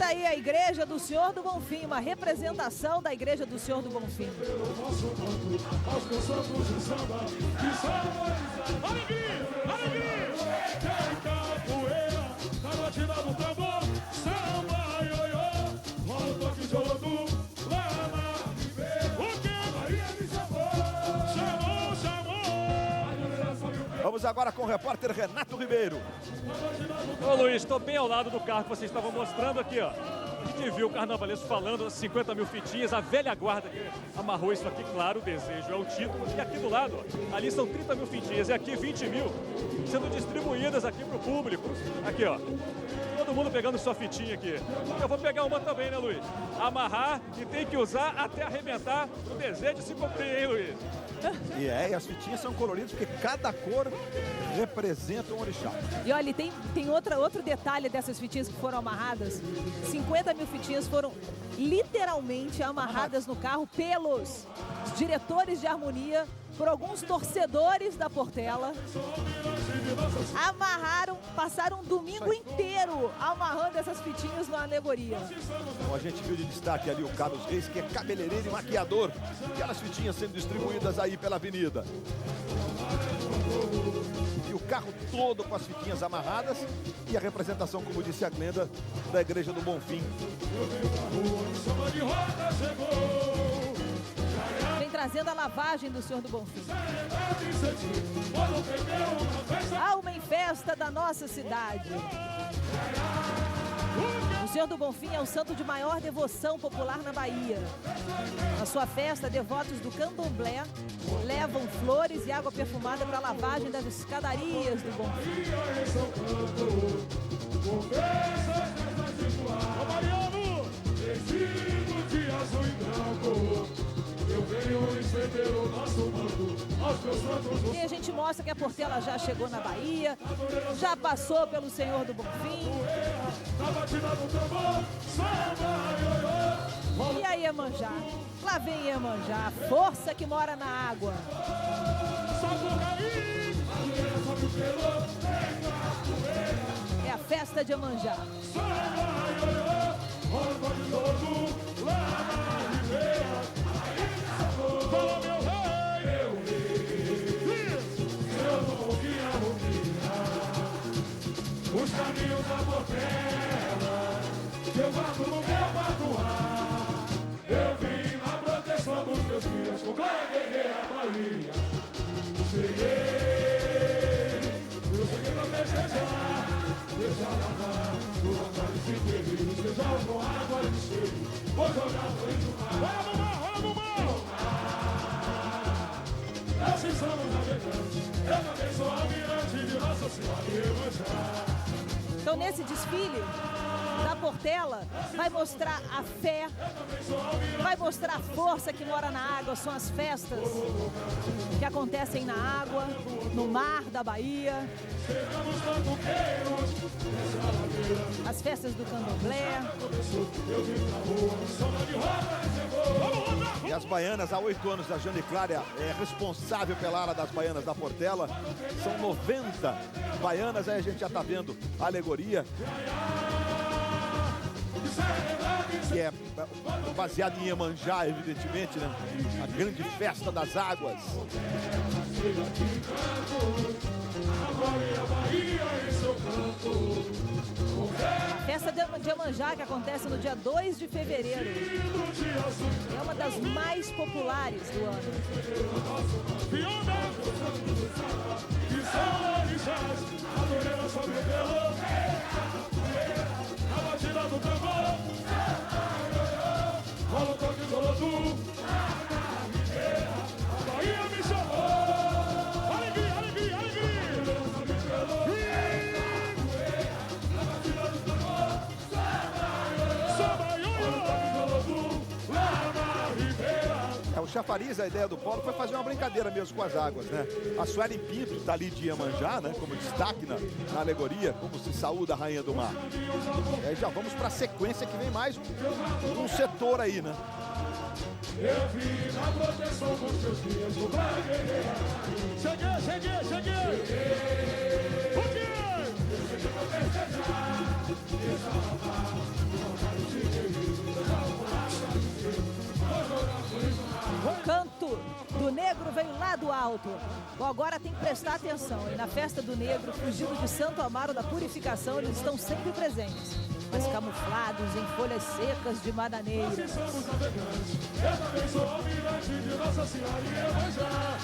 aí a Igreja do Senhor do Bonfim, uma representação da Igreja do Senhor do Bonfim. Alegria, alegria! Capoeira, na batida do tambor, samba, ioiô, rola o toque de Olodum, lá na Ribeira. O que? Maria me chamou, chamou. Vamos agora com o repórter Renato Ribeiro. Ô Luiz, estou bem ao lado do carro que vocês estavam mostrando aqui, ó. A gente viu o carnavalesco falando das 50 mil fitinhas, a velha guarda que amarrou isso aqui, claro, o desejo é o título. E aqui do lado, ó, ali são 30 mil fitinhas e aqui 20 mil sendo distribuídas aqui pro público. Aqui, ó. Todo mundo pegando sua fitinha aqui. Eu vou pegar uma também, né, Luiz? Amarrar e tem que usar até arrebentar o desejo se cumprir, hein, Luiz? E as fitinhas são coloridas porque cada cor representa um orixá. E olha, tem outro detalhe dessas fitinhas que foram amarradas. 50 mil fitinhas foram literalmente amarradas no carro pelos diretores de harmonia, por alguns torcedores da Portela. Amarraram, passaram um domingo inteiro amarrando essas fitinhas na alegoria. Então, a gente viu de destaque ali o Carlos Reis, que é cabeleireiro e maquiador. Aquelas fitinhas sendo distribuídas aí pela avenida. E o carro todo com as fitinhas amarradas e a representação, como disse a Glenda, da Igreja do Bonfim. Vem trazendo a lavagem do Senhor do Bonfim. Alma em festa da nossa cidade. O Senhor do Bonfim é o santo de maior devoção popular na Bahia. Na sua festa, devotos do candomblé levam flores e água perfumada para a lavagem das escadarias do Bonfim. Ô Mariano, vestido de azul e branco, eu venho estender o nosso manto aos meus santos. E a gente mostra que a Portela já chegou na Bahia, já passou pelo Senhor do Bonfim. E a Iemanjá? Lá vem Iemanjá, a força que mora na água. É a festa de Iemanjá. Fala, meu rei! Eu vi, eu não vi a roupinha, os caminhos da Portela, que eu guardo no meu patuá. Eu vim na proteção dos meus filhos, com glória guerreira Bahia. Eu cheguei pra festejar, deixa lavar, o altar se terrível, seja com água de cheio, vou jogar no rio do mar. Vamos lá, vamos lá! Assim somos navegantes, eu também sou almirante de Nossa Senhora e Iemanjá. Então, nesse desfile da Portela, vai mostrar a fé, vai mostrar a força que mora na água. São as festas que acontecem na água, no mar da Bahia. As festas do candomblé. E as baianas, há 8 anos, a Jane Clara é responsável pela ala das baianas da Portela. São 90 baianas, aí a gente já está vendo a alegoria, que é baseada em Iemanjá, evidentemente, né? A grande festa das águas. A festa de Iemanjá, que acontece no dia 2 de fevereiro, é uma das mais populares do ano. O chafariz, a ideia do Polo foi fazer uma brincadeira mesmo com as águas, né? A Suelen Pinto está ali de Iemanjá, né? Como destaque na alegoria, como se saúda a Rainha do Mar. E aí já vamos para a sequência que vem mais um setor aí, né? Eu vim na proteção dos seus dias, o Braga guerreira. Cheguei! O quê? Eu cheguei pra festejar, deixa lavar, alto. Bom, agora tem que prestar atenção. E na festa do negro, fugido de Santo Amaro da Purificação, eles estão sempre presentes, mas camuflados em folhas secas de bananeira. Eu também sou almirante de Nossa Senhora e Iemanjá.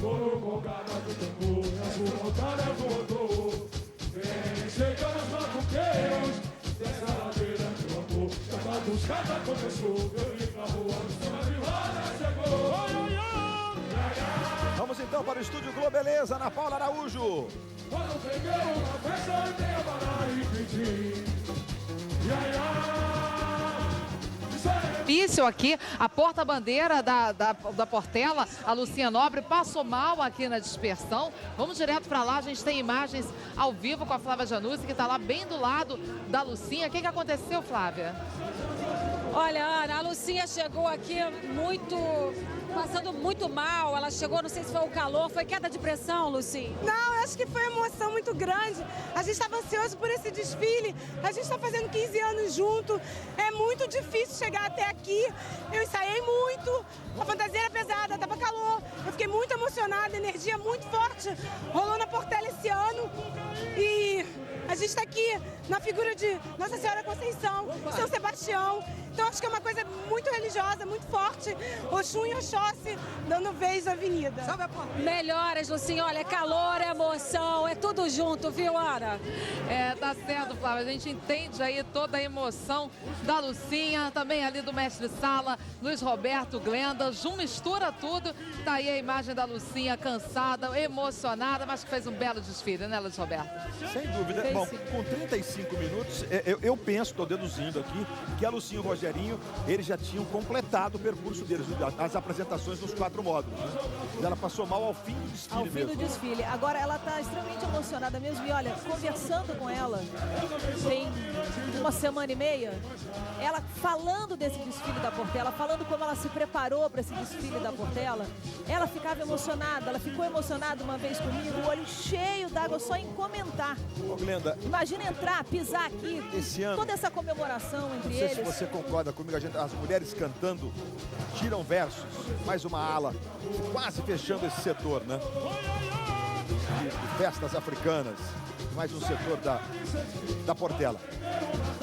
Moro com garra do tambor, a sua altar votou. Vem chegando os macuqueiros, dessa ladeira meu amor. Chama buscada começou, eu ia pra rua, cima de roda chegou. Vamos então para o Estúdio Globeleza, na Paula Araújo. Quando peguei uma festa, eu dei a barra e pedi. Difícil aqui, a porta-bandeira da Portela, a Lucinha Nobre, passou mal aqui na dispersão. Vamos direto para lá, a gente tem imagens ao vivo com a Flávia Januzzi, que está lá bem do lado da Lucinha. O que aconteceu, Flávia? Olha, Ana, a Lucinha chegou aqui passando muito mal. Ela chegou, não sei se foi o calor, foi queda de pressão, Lucinha? Não, eu acho que foi uma emoção muito grande. A gente estava ansioso por esse desfile. A gente está fazendo 15 anos junto. É muito difícil chegar até aqui. Eu ensaiei muito. A fantasia era pesada, estava calor. Eu fiquei muito emocionada, energia muito forte. Rolou na Portela esse ano. E a gente está aqui na figura de Nossa Senhora Conceição, São Sebastião. Então acho que é uma coisa muito religiosa, muito forte. Oxum e Oxóssi dando vez na avenida. Melhoras, Lucinha. Olha, é calor, é emoção, é tudo junto, viu, Ana? Tá certo, Flávia. A gente entende aí toda a emoção da Lucinha, também ali do mestre Sala, Luiz Roberto, Glenda. Mistura tudo. Tá aí a imagem da Lucinha cansada, emocionada, mas que fez um belo desfile, né, Luiz Roberto? Sem dúvida. Bom, com 35 minutos, eu penso, estou deduzindo aqui, que a Lucinha e o Rogerinho, eles já tinham completado o percurso deles, as apresentações nos 4 módulos. Né? Ela passou mal ao fim do desfile Ao fim mesmo. do desfile. Agora ela está extremamente emocionada mesmo. E olha, conversando com ela, tem uma semana e meia, ela falando desse desfile da Portela, falando como ela se preparou para esse desfile da Portela, ela ficava emocionada. Ela ficou emocionada uma vez comigo, o olho cheio d'água só em comentar. Ô, Glenda, Imagina entrar, pisar aqui, esse ano, toda essa comemoração entre não sei se eles. você concorda comigo, as mulheres cantando, tiram versos, mais uma ala, quase fechando esse setor, né? De festas africanas, mais um setor da Portela.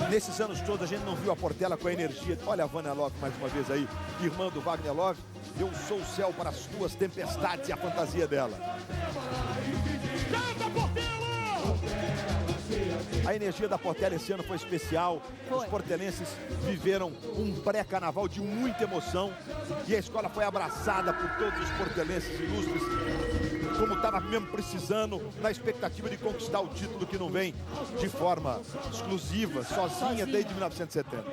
Nesses anos todos a gente não viu a Portela com a energia. Olha a Vânia Love mais uma vez aí, irmã do Wagner Love. Eu sou o céu para as tuas tempestades e a fantasia dela. A energia da Portela esse ano foi especial. Os portelenses viveram um pré-carnaval de muita emoção. E a escola foi abraçada por todos os portelenses ilustres, como estava mesmo precisando, na expectativa de conquistar o título que não vem de forma exclusiva, sozinha desde 1970.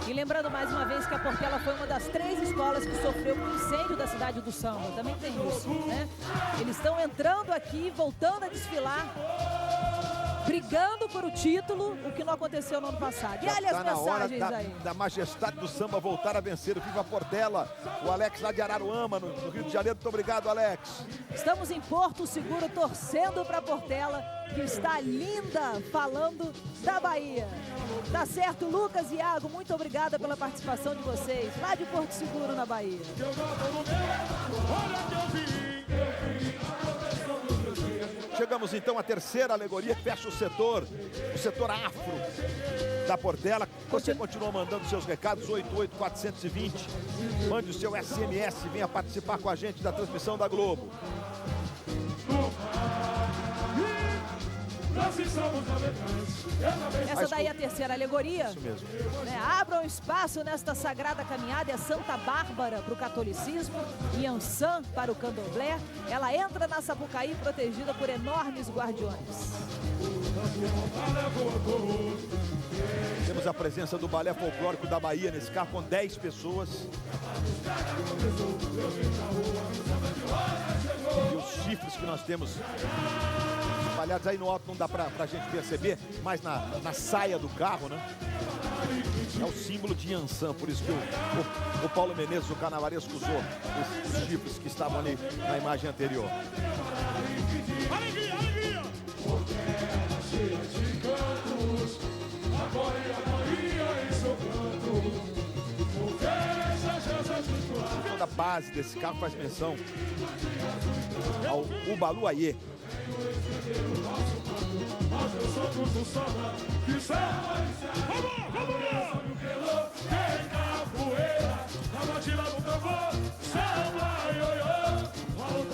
E lembrando mais uma vez que a Portela foi uma das 3 escolas que sofreu com o incêndio da cidade do samba. Também tem isso, né? Eles estão entrando aqui, voltando a desfilar, brigando por o título, o que não aconteceu no ano passado. E olha as mensagens aí. Da majestade do samba voltar a vencer. O Viva Portela, o Alex lá de Araruama, no Rio de Janeiro. Muito obrigado, Alex. Estamos em Porto Seguro, torcendo para a Portela, que está linda, falando da Bahia. Tá certo, Lucas e Iago, muito obrigada pela participação de vocês, lá de Porto Seguro, na Bahia. Chegamos então à terceira alegoria que fecha o setor afro da Portela. Você continua mandando seus recados, 88420. Mande o seu SMS, venha participar com a gente da transmissão da Globo. Essa daí é a terceira alegoria. Isso mesmo. Abram espaço nesta sagrada caminhada. É Santa Bárbara para o catolicismo, Iansã para o candomblé. Ela entra na Sapucaí protegida por enormes guardiões. Temos a presença do Balé Folclórico da Bahia nesse carro com 10 pessoas. E os chifres que nós temos espalhados aí no alto não dá pra gente perceber, mas na saia do carro, né? É o símbolo de Iansã, por isso que o Paulo Menezes, o carnavalesco, usou esses chifres que estavam ali na imagem anterior. Alegria, alegria! Portela cheia de cantos, agora é a Bahia em seu canto. Toda base desse carro faz menção ao Ubaluaiê.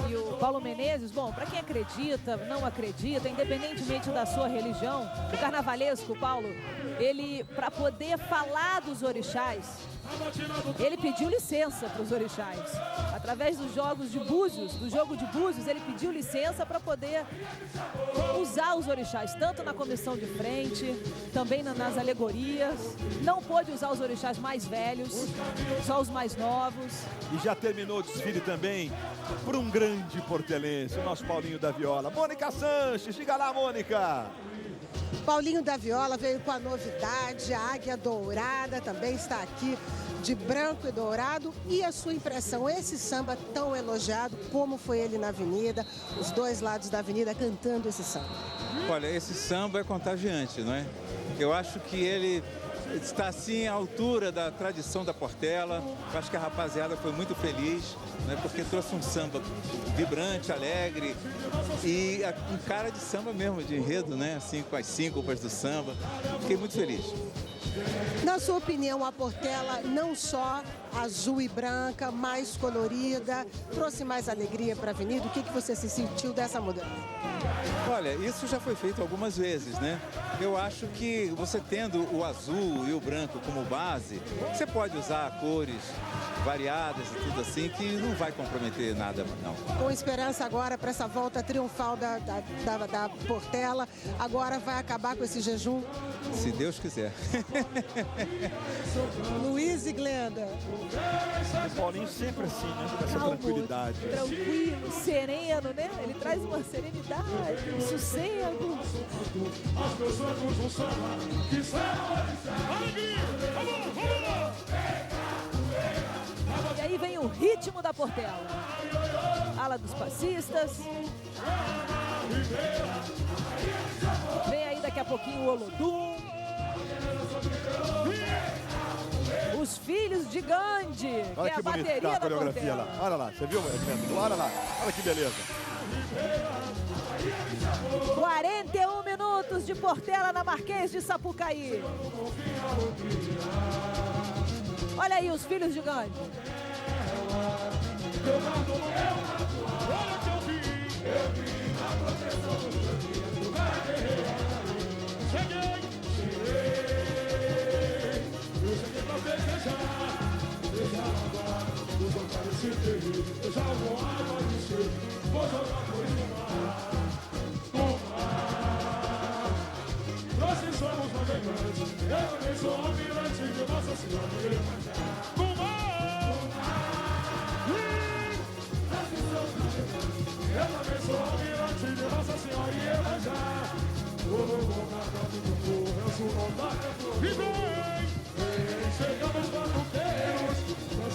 E o Paulo Menezes, bom, para quem acredita, não acredita, independentemente da sua religião, o carnavalesco, Paulo, ele, para poder falar dos orixás, ele pediu licença para os orixás. Através dos jogos de búzios, do jogo de búzios, ele pediu licença para poder usar os orixás, tanto na comissão de frente, também nas alegorias. Não pôde usar os orixás mais velhos, só os mais novos. E já terminou o desfile também por um grande portelense, o nosso Paulinho da Viola. Mônica Sanches, diga lá, Mônica. Paulinho da Viola veio com a novidade, a Águia Dourada também está aqui de branco e dourado. E a sua impressão, esse samba tão elogiado, como foi ele na avenida, os dois lados da avenida cantando esse samba? Olha, esse samba é contagiante, não é? Eu acho que ele está assim à altura da tradição da Portela. Eu acho que a rapaziada foi muito feliz, né, porque trouxe um samba vibrante, alegre e um cara de samba mesmo, de enredo, né, assim, com as síncopas do samba. Fiquei muito feliz. Na sua opinião, a Portela não só azul e branca, mais colorida, trouxe mais alegria para a avenida? O que você se sentiu dessa mudança? Olha, isso já foi feito algumas vezes, né? Eu acho que você tendo o azul e o branco como base, você pode usar cores variadas e tudo assim, que não vai comprometer nada, não. Com esperança agora para essa volta triunfal da Portela, agora vai acabar com esse jejum? Se Deus quiser. Luiz e Glenda. O Paulinho sempre assim, né? Com essa Calmo, tranquilidade. tranquilo, sereno, né? Ele traz uma serenidade, um sossego. E aí vem o ritmo da Portela. Ala dos passistas. Vem aí daqui a pouquinho o Olodum. Os filhos de Gandhi, Olha que é que a bonita bateria a da coreografia lá. Portela. Olha lá, você viu? Olha lá, olha que beleza. 41 minutos de Portela na Marquês de Sapucaí. Olha aí os filhos de Gandhi.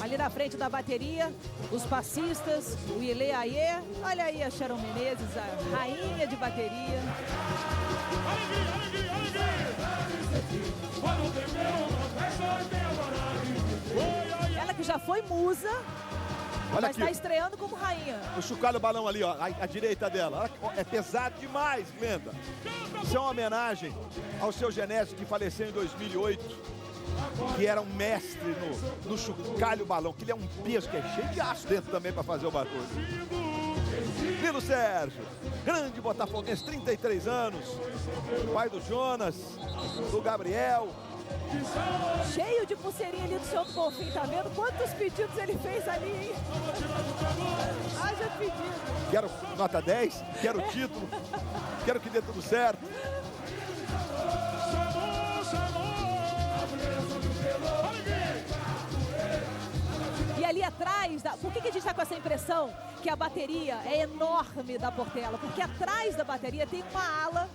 Ali na frente da bateria, os passistas, o Ile Aie. Olha aí a Sharon Menezes, a rainha de bateria. Ela que já foi musa, Olha mas aqui. está estreando como rainha. O chocalho balão ali, ó, à direita dela. É pesado demais, Glenda. Isso é uma homenagem ao seu Genésio, que faleceu em 2008. Que era um mestre no chocalho balão, que ele é um peso que é cheio de aço dentro também para fazer o barulho. Lilo Sérgio, grande botafoguense, 33 anos, pai do Jonas, do Gabriel. Cheio de pulseirinha ali do seu Bonfim, tá vendo? Quantos pedidos ele fez ali, hein? Haja pedido. Quero nota 10, quero título, quero que dê tudo certo. E ali atrás, por que a gente está com essa impressão que a bateria é enorme da Portela? Porque atrás da bateria tem uma ala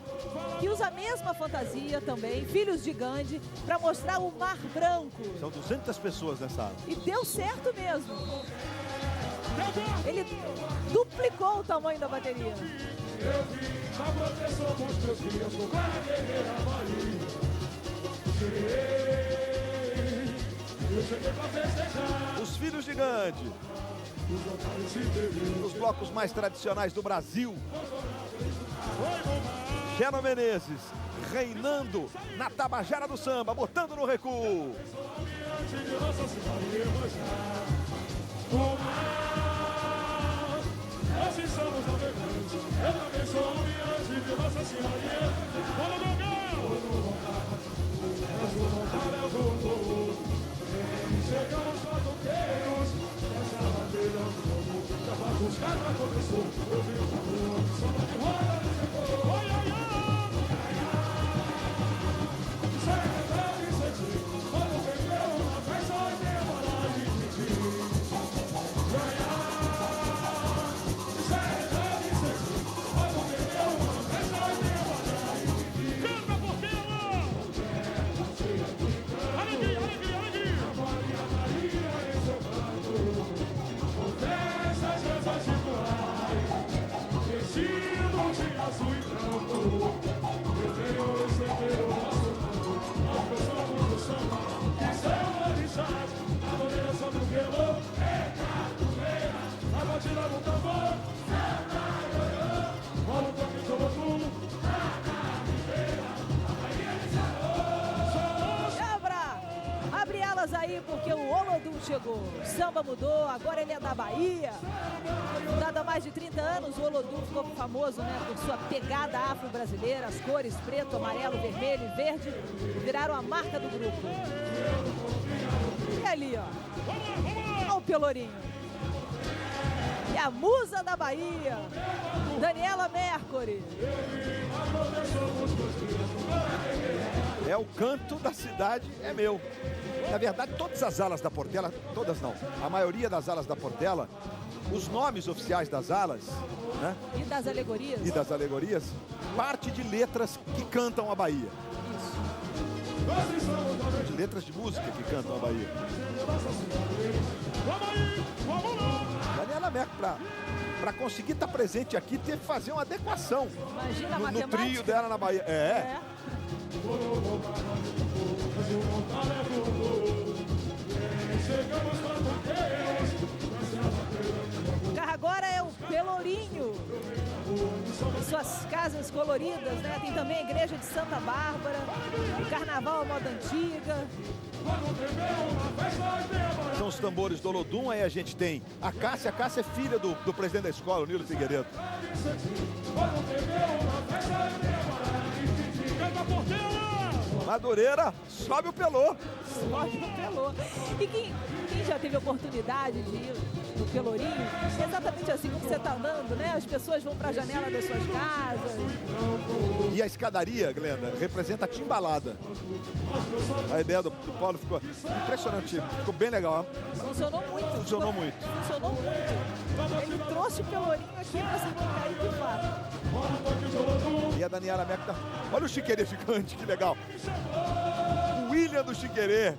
que usa a mesma fantasia também, Filhos de Gandhi, para mostrar o Mar Branco. São 200 pessoas nessa ala. E deu certo mesmo. Ele duplicou o tamanho da bateria. Os Filhos de Gandhi, Os blocos mais tradicionais do Brasil. Geno Menezes reinando na Tabajara do samba, botando no recuo. Assim somos navegantes, eu também sou almirante de Nossa Senhoria. Vamos jogar! Vamos voltar, eu vou. Chegamos batuqueiros, essa bandeira do povo, já vai buscar pra começou. Eu vi o rua, samba de roda, chegou. Oi, oi, oi! Secretário e sentir, vamos beber uma festa e demorar de pedir. Abre elas aí, porque o Olodum chegou. O samba mudou, agora ele é da Bahia. Fundado há mais de 30 anos, o Olodum ficou famoso, né, por sua pegada afro-brasileira. As cores preto, amarelo, vermelho e verde viraram a marca do grupo. E ali, ó, olha o Pelourinho. E a musa da Bahia, Daniela Mercury. É o canto da cidade, é meu. Na verdade, todas as alas da Portela, todas não, a maioria das alas da Portela, os nomes oficiais das alas, né? E das alegorias. E das alegorias, parte de letras que cantam a Bahia. Isso. De letras de música que cantam a Bahia. Daniela Mercury, para conseguir estar presente aqui, teve que fazer uma adequação. Imagina a no trio dela na Bahia. É. O carro agora é o Pelourinho. Suas casas coloridas, né? Tem também a igreja de Santa Bárbara, o carnaval à moda antiga. São os tambores do Olodum, aí a gente tem a Cássia é filha do presidente da escola, o Nilo Figueiredo. Madureira, sobe o Pelô. Sobe o Pelô. E quem já teve a oportunidade de ir no Pelourinho, é exatamente assim como você está andando, né? As pessoas vão para a janela das suas casas. E a escadaria, Glenda, representa a timbalada. A ideia do Paulo ficou impressionante, ficou bem legal. Funcionou muito. Funcionou muito. Funcionou muito. Ele trouxe o Pelourinho aqui para se colocar aí de fato. E a Daniela Mercury, olha o Chiquerê gigante, que legal. O William do Chiquerê.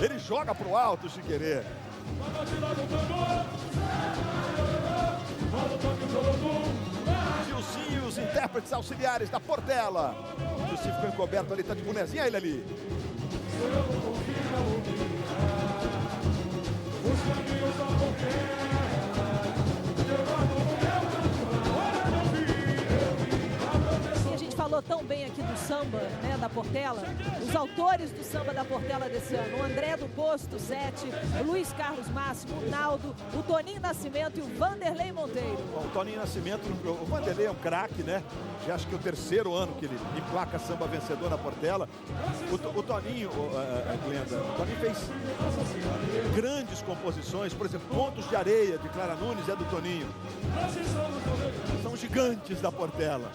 Ele joga pro alto o Chiquerê. Gilcinho e os intérpretes auxiliares da Portela. O Gilcinho ficou encoberto ali, tá de bonezinho, ele ali. Falou tão bem aqui do samba, né, da Portela, os autores do samba da Portela desse ano, o André do Posto 7, o Luiz Carlos Máximo, o Naldo, o Toninho Nascimento e o Vanderlei Monteiro. Bom, o Toninho Nascimento, o Vanderlei é um craque, né? Já acho que é o terceiro ano que ele emplaca samba vencedor na Portela. O Toninho, Glenda, o Toninho fez grandes composições, por exemplo, Pontos de Areia, de Clara Nunes, é do Toninho. São gigantes da Portela.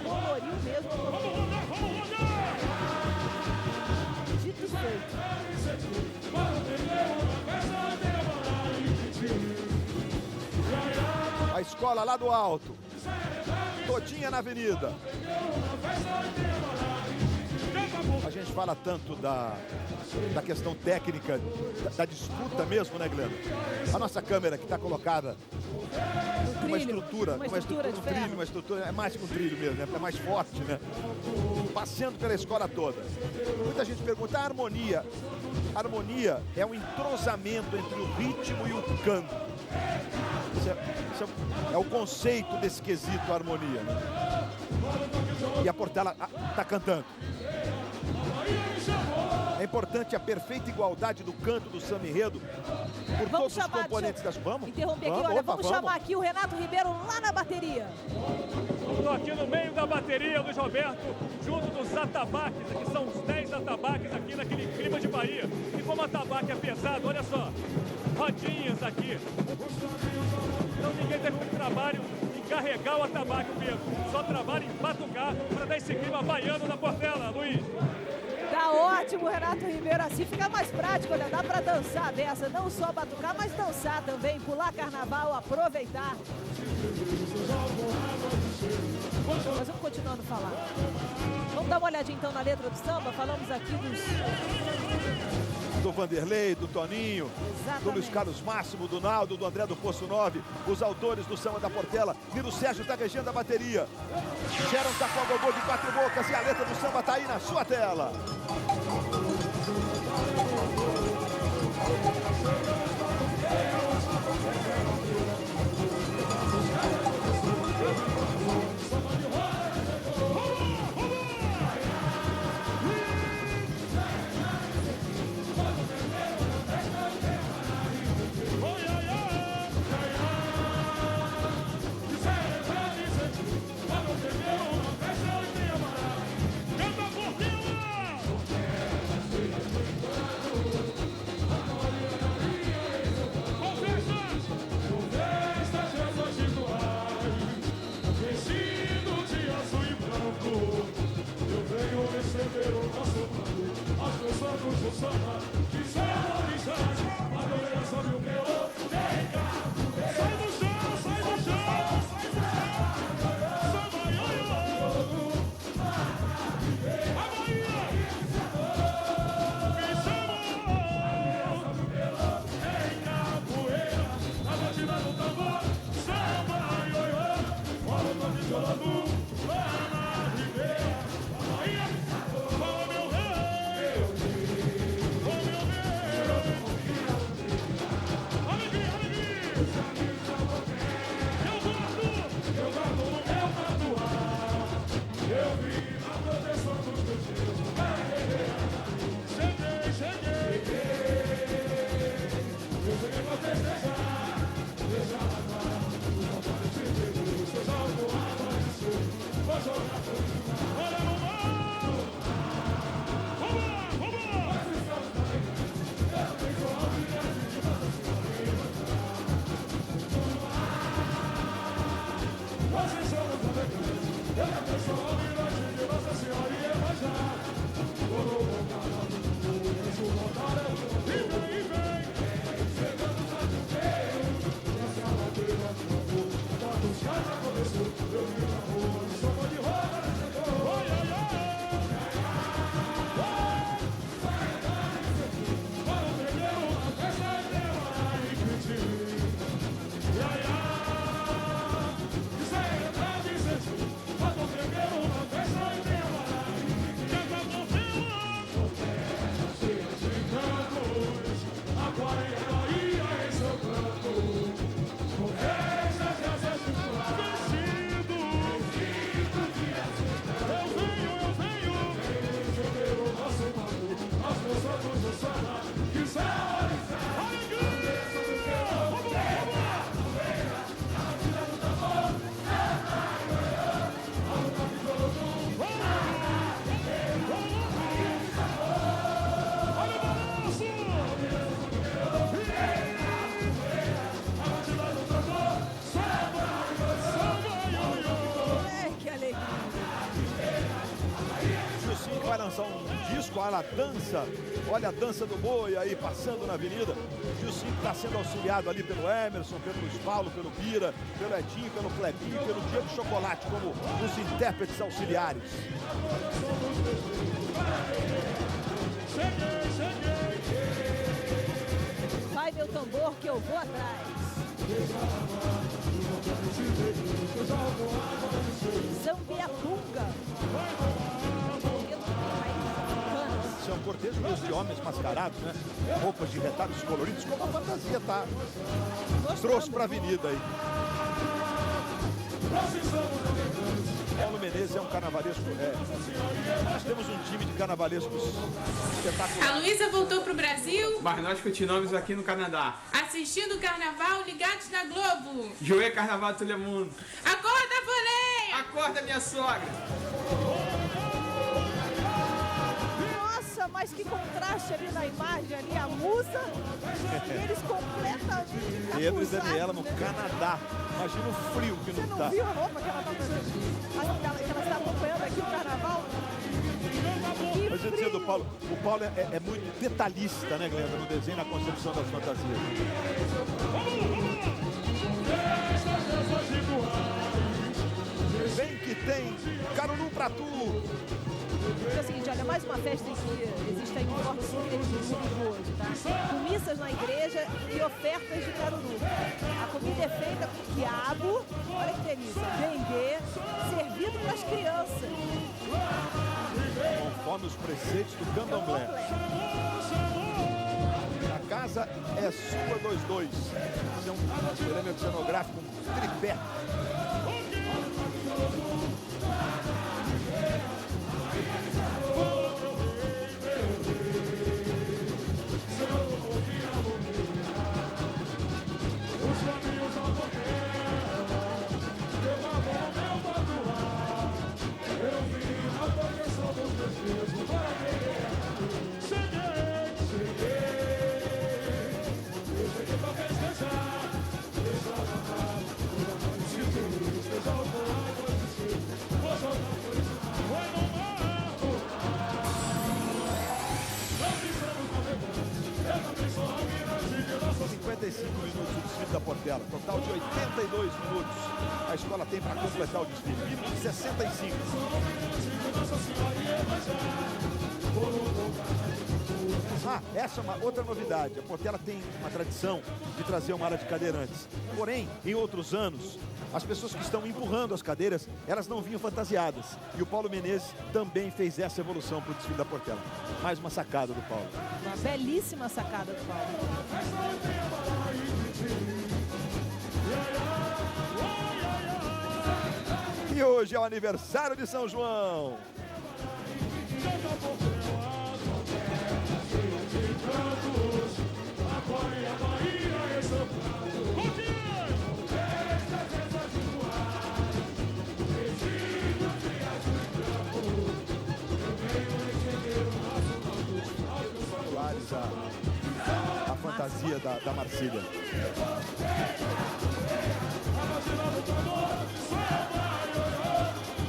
Coloriu mesmo. Dito e feito. A escola lá do alto, todinha na avenida. A gente fala tanto da questão técnica, da disputa mesmo, né, Glenda? A nossa câmera que está colocada uma estrutura, um trilho, uma estrutura, é mais que um trilho mesmo, é mais forte, né? Passeando pela escola toda. Muita gente pergunta, a harmonia. A harmonia é um entrosamento entre o ritmo e o canto. Isso é o conceito desse quesito, a harmonia, né? E a Portela está cantando. É importante a perfeita igualdade do canto do samba enredo por todos os componentes das... Vamos? Interromper aqui, olha, vamos chamar aqui o Renato Ribeiro lá na bateria. Estou aqui no meio da bateria, Luiz Roberto, junto dos atabaques, aqui são uns 10 atabaques aqui naquele clima de Bahia. E como o atabaque é pesado, olha só, rodinhas aqui. Então ninguém teve muito trabalho em carregar o atabaque, Pedro. Só trabalho em batucar para dar esse clima baiano na Portela, Luiz. Tá ótimo, Renato Ribeiro, assim fica mais prático, olha, dá pra dançar dessa, não só batucar, mas dançar também, pular carnaval, aproveitar. Mas vamos continuando a falar. Vamos dar uma olhadinha então na letra do samba, falamos aqui do Vanderlei, do Toninho, exatamente, do Luiz Carlos Máximo, do Naldo, do André do Poço 9, os autores do samba da Portela. Nilo Sérgio está regendo a bateria. Sharon tá com a gogô de 4 bocas e a letra do samba tá aí na sua tela. Olha a dança, olha a dança do boi aí passando na avenida. Gilcinho está sendo auxiliado ali pelo Emerson, pelo Luiz Paulo, pelo Bira, pelo Edinho, pelo Clebinho, pelo Diego Chocolate como os intérpretes auxiliares. porque eu vou atrás. Zambiatunga. Isso é um cortejo mesmo de homens mascarados, né? Roupas de retalhos coloridos, como a fantasia tá. Trouxe pra avenida aí. Paulo Menezes é um carnavalesco. Nós temos um time de carnavalescos espetacular. A Luísa voltou pro Brasil, Mas nós continuamos aqui no Canadá. assistindo o carnaval ligados na Globo. Joê Carnaval de todo mundo. Acorda, boleia! Acorda, minha sogra! Nossa, mas que contraste ali na imagem, ali a musa. E eles completamente Pedro e acusados, Daniela no né? Canadá. Imagina o frio que Você não não tá. viu a roupa que ela tá fazendo? Que ela está acompanhando aqui o carnaval? Que Mas eu dizia do frio. Paulo, o Paulo é muito detalhista, né, Glenda, no desenho, na concepção das fantasias. Vem que tem, Caruru pra tu. É o seguinte, olha, mais uma festa em que existe aí um forte sincretismo religioso, tá? Com missas na igreja e ofertas de caruru. A comida é feita com quiabo, olha que delícia, dendê, servido para as crianças. Conforme os preceitos do candomblé. A casa é sua 22. Esse é um elemento cenográfico, um tripé. Minutos o desfile da Portela, total de 82 minutos a escola tem para completar o desfile, minuto 65. Essa é uma outra novidade. A Portela tem uma tradição de trazer uma ala de cadeirantes, porém, em outros anos, as pessoas que estão empurrando as cadeiras, elas não vinham fantasiadas, e o Paulo Menezes também fez essa evolução para o desfile da Portela. Mais uma sacada do Paulo. Uma belíssima sacada do Paulo. E hoje é o aniversário de São João. A fantasia da Marcília.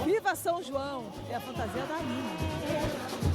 Viva São João! É a fantasia da Aline.